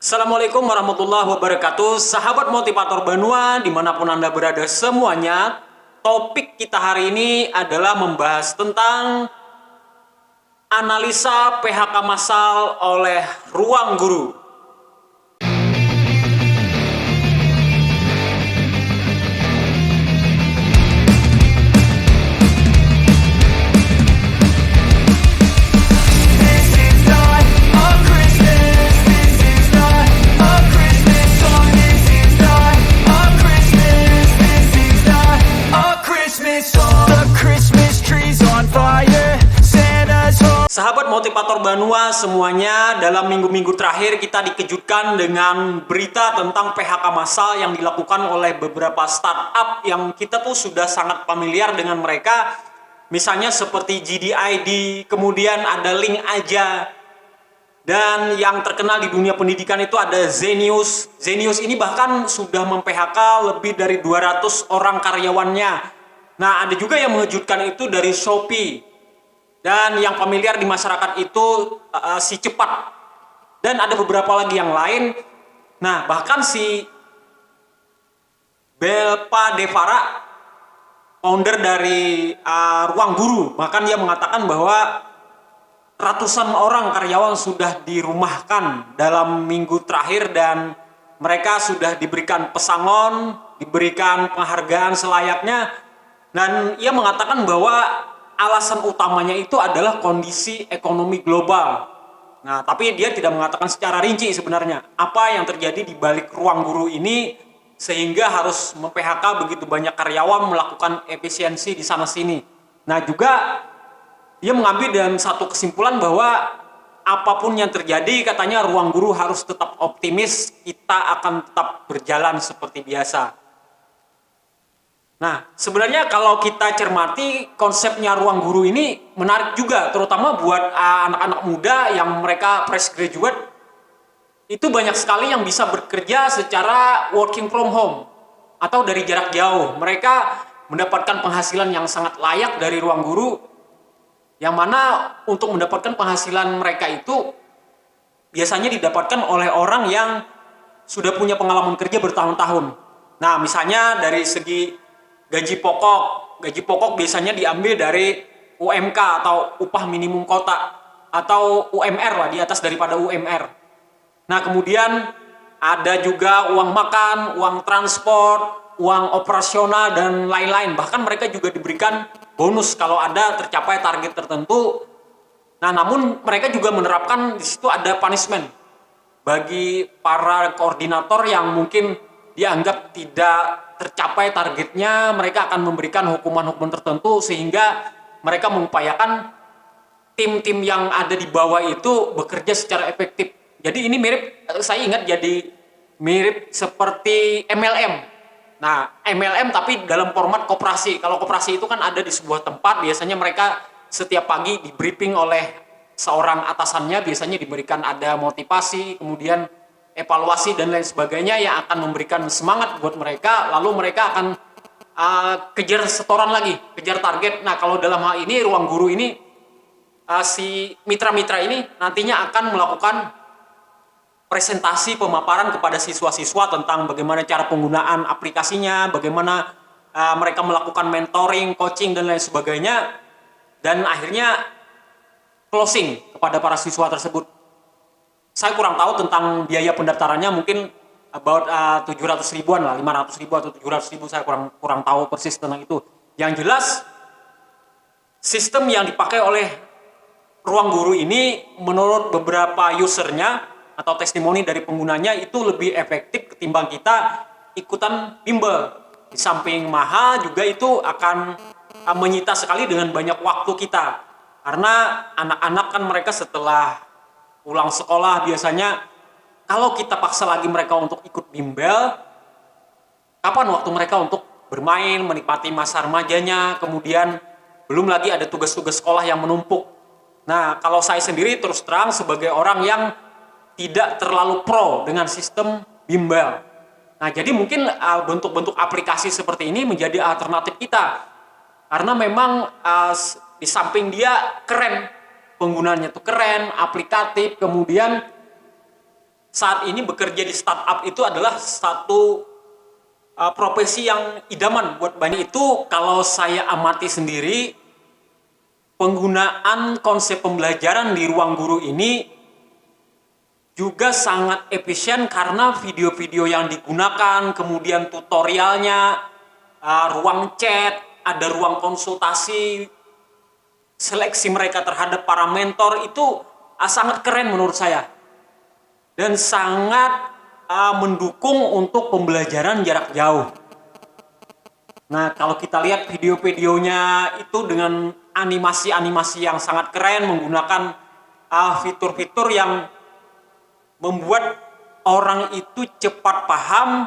Assalamualaikum warahmatullahi wabarakatuh. Sahabat motivator Banua dimanapun Anda berada semuanya. Topik kita hari ini adalah membahas tentang analisa PHK massal oleh Ruang Guru. Sahabat motivator Banua semuanya, dalam minggu-minggu terakhir kita dikejutkan dengan berita tentang PHK massal yang dilakukan oleh beberapa startup yang kita tuh sudah sangat familiar dengan mereka. Misalnya seperti GDID, kemudian ada Link Aja, dan yang terkenal di dunia pendidikan itu ada Zenius. Zenius ini bahkan sudah mem-PHK lebih dari 200 orang karyawannya. Nah, ada juga yang mengejutkan itu dari Shopee. Dan yang familiar di masyarakat itu si Cepat. Dan ada beberapa lagi yang lain. Nah, bahkan si Belpa Devara, founder dari Ruang Guru, bahkan dia mengatakan bahwa ratusan orang karyawan sudah dirumahkan dalam minggu terakhir dan mereka sudah diberikan pesangon, diberikan penghargaan selayaknya. Dan ia mengatakan bahwa alasan utamanya itu adalah kondisi ekonomi global. Nah, tapi dia tidak mengatakan secara rinci sebenarnya apa yang terjadi di balik Ruang Guru ini sehingga harus mem-PHK begitu banyak karyawan, melakukan efisiensi di sana sini. Nah, juga dia mengambil dan satu kesimpulan bahwa apapun yang terjadi, katanya Ruang Guru harus tetap optimis, kita akan tetap berjalan seperti biasa. Nah, sebenarnya kalau kita cermati konsepnya Ruang Guru ini menarik juga, terutama buat anak-anak muda yang mereka fresh graduate. Itu banyak sekali yang bisa bekerja secara working from home atau dari jarak jauh. Mereka mendapatkan penghasilan yang sangat layak dari Ruang Guru, yang mana untuk mendapatkan penghasilan mereka itu biasanya didapatkan oleh orang yang sudah punya pengalaman kerja bertahun-tahun. Nah, misalnya dari segi gaji pokok biasanya diambil dari UMK atau upah minimum kota atau UMR lah, di atas daripada UMR. Nah, kemudian ada juga uang makan, uang transport, uang operasional dan lain-lain. Bahkan mereka juga diberikan bonus kalau ada tercapai target tertentu. Nah, namun mereka juga menerapkan di situ ada punishment bagi para koordinator yang mungkin dianggap tidak tercapai targetnya. Mereka akan memberikan hukuman-hukuman tertentu sehingga mereka mengupayakan tim-tim yang ada di bawah itu bekerja secara efektif. Jadi ini mirip, saya ingat jadi mirip seperti MLM. Nah, MLM tapi dalam format koperasi. Kalau koperasi itu kan ada di sebuah tempat, biasanya mereka setiap pagi di briefing oleh seorang atasannya, biasanya diberikan ada motivasi, kemudian evaluasi dan lain sebagainya yang akan memberikan semangat buat mereka, lalu mereka akan kejar setoran lagi, kejar target. Nah, kalau dalam hal ini Ruang Guru ini si mitra-mitra ini nantinya akan melakukan presentasi pemaparan kepada siswa-siswa tentang bagaimana cara penggunaan aplikasinya, bagaimana mereka melakukan mentoring, coaching dan lain sebagainya, dan akhirnya closing kepada para siswa tersebut. Saya kurang tahu tentang biaya pendaftarannya, mungkin about 700 ribuan lah, 500 ribu atau 700 ribu, saya kurang tahu persis tentang itu. Yang jelas, sistem yang dipakai oleh Ruang Guru ini menurut beberapa usernya atau testimoni dari penggunanya itu lebih efektif ketimbang kita ikutan bimbel. Di samping mahal juga itu akan menyita sekali dengan banyak waktu kita. Karena anak-anak kan mereka setelah pulang sekolah biasanya, kalau kita paksa lagi mereka untuk ikut bimbel, kapan waktu mereka untuk bermain, menikmati masa remajanya, kemudian belum lagi ada tugas-tugas sekolah yang menumpuk. Nah, kalau saya sendiri terus terang sebagai orang yang tidak terlalu pro dengan sistem bimbel. Nah, jadi mungkin bentuk-bentuk aplikasi seperti ini menjadi alternatif kita. Karena memang di samping dia keren, penggunanya tuh keren, aplikatif, kemudian saat ini bekerja di startup itu adalah satu profesi yang idaman buat banyak. Itu kalau saya amati sendiri, penggunaan konsep pembelajaran di ruang guru ini juga sangat efisien karena video-video yang digunakan, kemudian tutorialnya, ruang chat, ada ruang konsultasi, seleksi mereka terhadap para mentor itu sangat keren menurut saya. Dan sangat mendukung untuk pembelajaran jarak jauh. Nah, kalau kita lihat video-videonya itu dengan animasi-animasi yang sangat keren, menggunakan fitur-fitur yang membuat orang itu cepat paham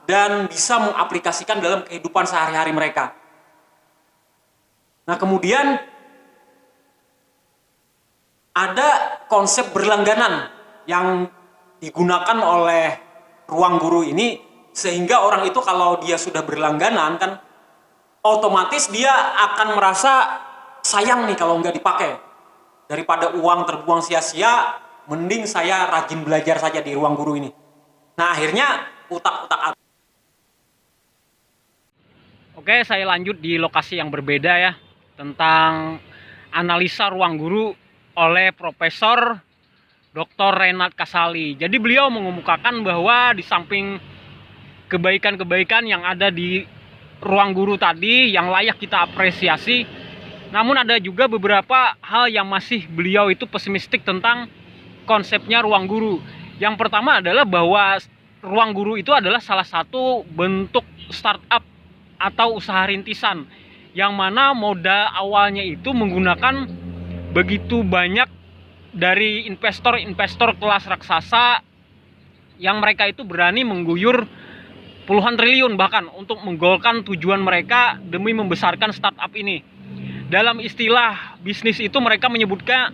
dan bisa mengaplikasikan dalam kehidupan sehari-hari mereka. Nah, kemudian ada konsep berlangganan yang digunakan oleh ruang guru ini, sehingga orang itu kalau dia sudah berlangganan kan otomatis dia akan merasa sayang nih kalau nggak dipakai. Daripada uang terbuang sia-sia, mending saya rajin belajar saja di ruang guru ini. Nah, akhirnya utak-utak. Oke, saya lanjut di lokasi yang berbeda ya, tentang analisa ruang guru oleh Profesor Dr. Renat Kasali. Jadi beliau mengemukakan bahwa di samping kebaikan-kebaikan yang ada di ruang guru tadi yang layak kita apresiasi, namun ada juga beberapa hal yang masih beliau itu pesimistik tentang konsepnya ruang guru. Yang pertama adalah bahwa ruang guru itu adalah salah satu bentuk startup atau usaha rintisan, yang mana modal awalnya itu menggunakan begitu banyak dari investor-investor kelas raksasa yang mereka itu berani mengguyur puluhan triliun bahkan untuk menggolkan tujuan mereka demi membesarkan startup ini. Dalam istilah bisnis itu mereka menyebutnya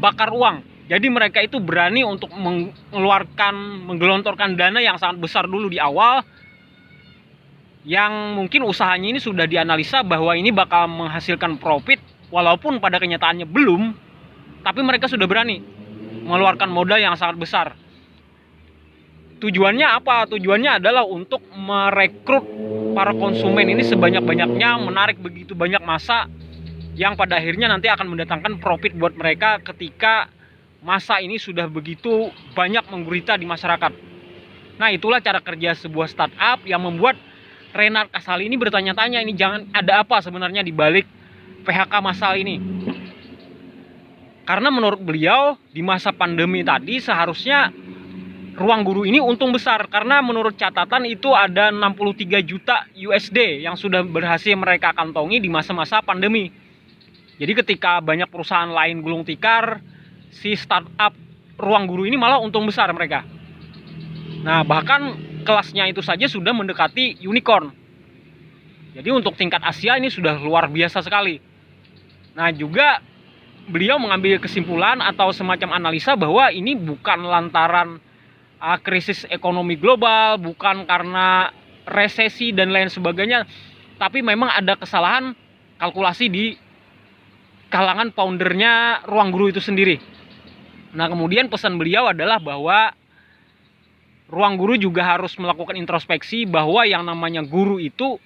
bakar uang. Jadi mereka itu berani untuk menggelontorkan dana yang sangat besar dulu di awal, yang mungkin usahanya ini sudah dianalisa bahwa ini bakal menghasilkan profit, walaupun pada kenyataannya belum. Tapi mereka sudah berani mengeluarkan modal yang sangat besar. Tujuannya apa? Tujuannya adalah untuk merekrut para konsumen ini sebanyak-banyaknya, menarik begitu banyak massa yang pada akhirnya nanti akan mendatangkan profit buat mereka ketika massa ini sudah begitu banyak menggurita di masyarakat. Nah, itulah cara kerja sebuah startup yang membuat Renat Kasali ini bertanya-tanya, ini jangan ada apa sebenarnya di balik PHK massal ini. Karena menurut beliau di masa pandemi tadi seharusnya ruang guru ini untung besar, karena menurut catatan itu ada 63 juta USD yang sudah berhasil mereka kantongi di masa-masa pandemi. Jadi ketika banyak perusahaan lain gulung tikar, si startup ruang guru ini malah untung besar mereka. Nah, bahkan kelasnya itu saja sudah mendekati unicorn. Jadi untuk tingkat Asia ini sudah luar biasa sekali. Nah, juga beliau mengambil kesimpulan atau semacam analisa bahwa ini bukan lantaran krisis ekonomi global, bukan karena resesi dan lain sebagainya, tapi memang ada kesalahan kalkulasi di kalangan foundernya ruang guru itu sendiri. Nah, kemudian pesan beliau adalah bahwa ruang guru juga harus melakukan introspeksi bahwa yang namanya guru itu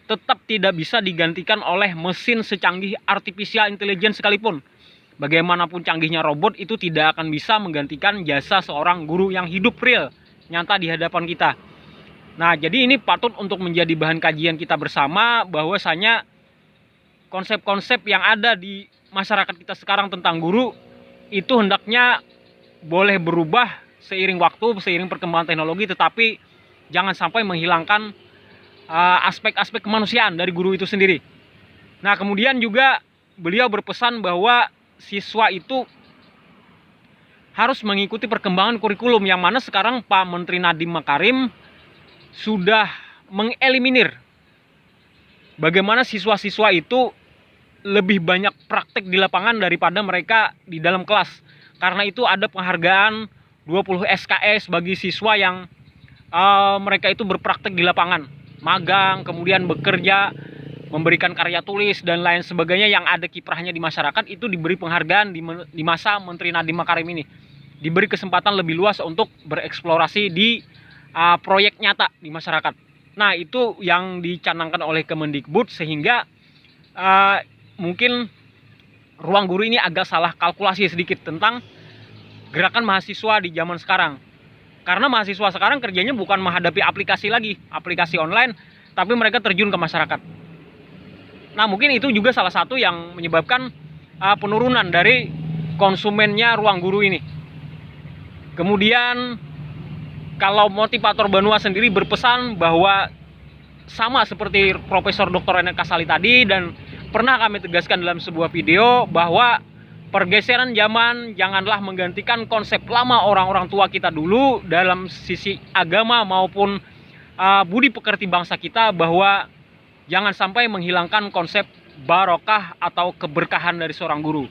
tetap tidak bisa digantikan oleh mesin secanggih artificial intelligence sekalipun. Bagaimanapun canggihnya robot, itu tidak akan bisa menggantikan jasa seorang guru yang hidup real, nyata di hadapan kita. Nah, jadi ini patut untuk menjadi bahan kajian kita bersama, bahwasanya konsep-konsep yang ada di masyarakat kita sekarang tentang guru itu hendaknya boleh berubah seiring waktu, seiring perkembangan teknologi, tetapi jangan sampai menghilangkan aspek-aspek kemanusiaan dari guru itu sendiri. Nah, kemudian juga beliau berpesan bahwa siswa itu harus mengikuti perkembangan kurikulum, yang mana sekarang Pak Menteri Nadiem Makarim sudah mengeliminir bagaimana siswa-siswa itu lebih banyak praktek di lapangan daripada mereka di dalam kelas. Karena itu ada penghargaan 20 SKS bagi siswa yang mereka itu berpraktek di lapangan, magang, kemudian bekerja, memberikan karya tulis dan lain sebagainya yang ada kiprahnya di masyarakat, itu diberi penghargaan di masa Menteri Nadiem Makarim ini. diberi kesempatan lebih luas untuk bereksplorasi di proyek nyata di masyarakat. Nah, itu yang dicanangkan oleh Kemendikbud, sehingga mungkin Ruang Guru ini agak salah kalkulasi sedikit tentang gerakan mahasiswa di zaman sekarang. Karena mahasiswa sekarang kerjanya bukan menghadapi aplikasi lagi, aplikasi online, tapi mereka terjun ke masyarakat. Nah, mungkin itu juga salah satu yang menyebabkan penurunan dari konsumennya Ruang Guru ini. Kemudian kalau motivator Banua sendiri berpesan bahwa sama seperti Profesor Dr. Enek Kasali tadi, dan pernah kami tegaskan dalam sebuah video, bahwa pergeseran zaman janganlah menggantikan konsep lama orang-orang tua kita dulu dalam sisi agama maupun budi pekerti bangsa kita, bahwa jangan sampai menghilangkan konsep barokah atau keberkahan dari seorang guru.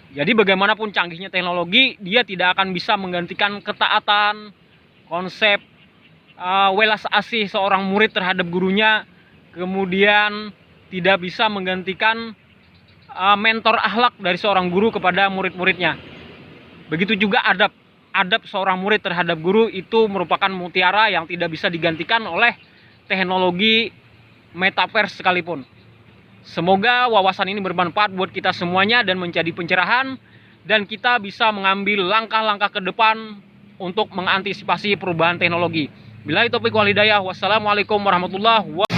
Jadi bagaimanapun canggihnya teknologi, dia tidak akan bisa menggantikan ketaatan, konsep welas asih seorang murid terhadap gurunya, kemudian tidak bisa menggantikan mentor akhlak dari seorang guru kepada murid-muridnya. Begitu juga adab seorang murid terhadap guru itu merupakan mutiara yang tidak bisa digantikan oleh teknologi metaverse sekalipun. Semoga wawasan ini bermanfaat buat kita semuanya dan menjadi pencerahan, dan kita bisa mengambil langkah-langkah ke depan untuk mengantisipasi perubahan teknologi. Billahi taufiq wal hidayah. Wassalamualaikum warahmatullahi wabarakatuh.